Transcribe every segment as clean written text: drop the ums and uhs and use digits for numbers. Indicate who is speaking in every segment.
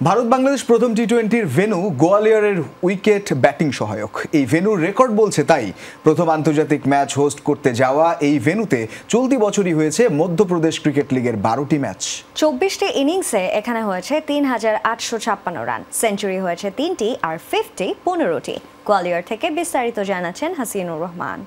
Speaker 1: ভারত বাংলাদেশ প্রথম টি-20-র venue গোয়ালিয়রের wicket batting সহায়ক। এই ভেন্যুর রেকর্ড বলছে তাই। প্রথম আন্তর্জাতিক ম্যাচ হোস্ট করতে যাওয়া এই ভেন্যুতে চলতি বছরই হয়েছে মধ্যপ্রদেশ ক্রিকেট লিগের 12টি ম্যাচ।
Speaker 2: 24টি ইনিংসে এখানে হয়েছে ৩,৮৫৬ রান, সেঞ্চুরি হয়েছে 3টি আর 50 15টি। গোয়ালিয়র থেকে বিস্তারিত জানাচ্ছেন হাসিনুর রহমান।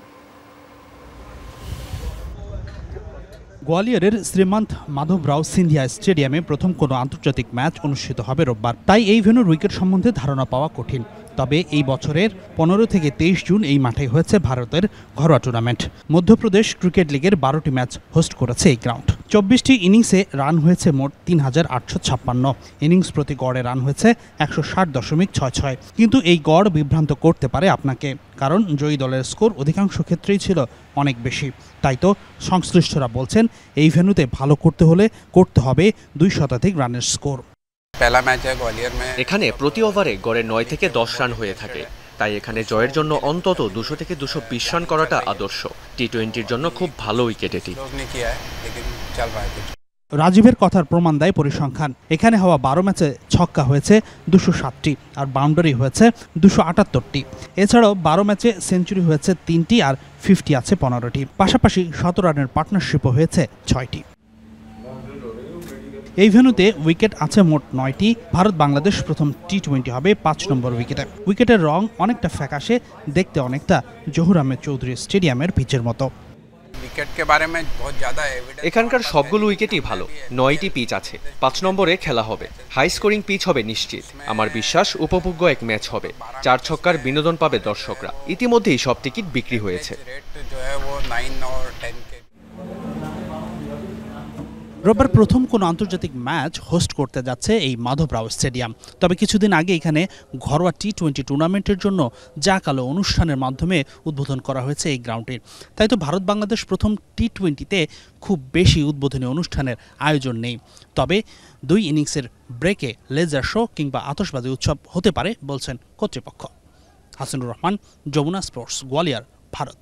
Speaker 3: গোয়ালিয়রের শ্রীমন্ত মাধবরাও সিন্ধিয়া স্টেডিয়ামে প্রথম কোনো আন্তর্জাতিক ম্যাচ অনুষ্ঠিত হবে রোববার। তাই এই ভেন্যুর উইকেট সম্বন্ধে ধারণা পাওয়া কঠিন। তবে এই বছরের 15 থেকে 23 জুন এই মাঠে হয়েছে ভারতের ঘরোয়া টুর্নামেন্ট। মধ্যপ্রদেশ ক্রিকেট লিগের 12টি ম্যাচ হোস্ট করেছে এই গ্রাউন্ড। 24টি ইনিংসে রান হয়েছে মোট ৩,৮৫৬। ইনিংস প্রতি গড়ে রান হয়েছে ১৬০.৬৬। কিন্তু এই গড় বিভ্রান্ত করতে পারে আপনাকে, কারণ জয়ী দলের স্কোর অধিকাংশ ক্ষেত্রেই ছিল অনেক বেশি। তাই তো সংশ্লিষ্টরা বলছেন এই ভেন্যুতে ভালো করতে হলে করতে হবে 2 শতাধিক রানের স্কোর।
Speaker 4: এখানে প্রতি ওভারে গড়ে 9 থেকে 10 রান হয়ে থাকে, তাই এখানে জয়ের জন্য অন্তত 200 থেকে 220 রান করাটা আদর্শ। টি-20-র জন্য খুব ভালো উইকেট এটি।
Speaker 3: রাজীবের কথার প্রমাণ দেয় পরিসংখ্যান। এখানে হওয়া 12 ম্যাচে ছক্কা হয়েছে 207টি আর বাউন্ডারি হয়েছে 278টি। এছাড়াও 12 ম্যাচে সেঞ্চুরি হয়েছে 3টি আর 50 আছে 15টি। পাশাপাশি 100 রানের পার্টনারশিপও হয়েছে 6টি। এই ভেন্যুতে উইকেট আছে মোট 9টি। ভারত বাংলাদেশ প্রথম টি-20 হবে 5 নম্বর উইকেটে। উইকেটের রং অনেকটা ফ্যাকাশে, দেখতে অনেকটা জহুর আহমেদ চৌধুরী স্টেডিয়ামের পিচের মতো।
Speaker 4: এখানকার সবগুলো উইকেটই ভালো। 9টি পিচ আছে। 5 নম্বরে খেলা হবে। হাই স্কোরিং পিচ হবে নিশ্চিত। আমার বিশ্বাস উপভোগ্য এক ম্যাচ হবে। 4 ছক্কার বিনোদন পাবে দর্শকরা। ইতিমধ্যেই সব টিকিট বিক্রি হয়েছে।
Speaker 3: রোববার প্রথম কোনো আন্তর্জাতিক ম্যাচ হোস্ট করতে যাচ্ছে এই মাধবরাও স্টেডিয়াম। তবে কিছুদিন আগে এখানে ঘরোয়া টি-20 টুর্নামেন্টের জন্য জাঁকালো অনুষ্ঠানের মাধ্যমে উদ্বোধন করা হয়েছে এই গ্রাউন্ডটির। তাই তো ভারত বাংলাদেশ প্রথম টি-20-তে খুব বেশি উদ্বোধনী অনুষ্ঠানের আয়োজন নেই। তবে 2 ইনিংসের ব্রেকে লেজার শো কিংবা আতশবাজি উৎসব হতে পারে বলছেন কর্তৃপক্ষ। হাসিনুর রহমান, যমুনা স্পোর্টস, গোয়ালিয়র, ভারত।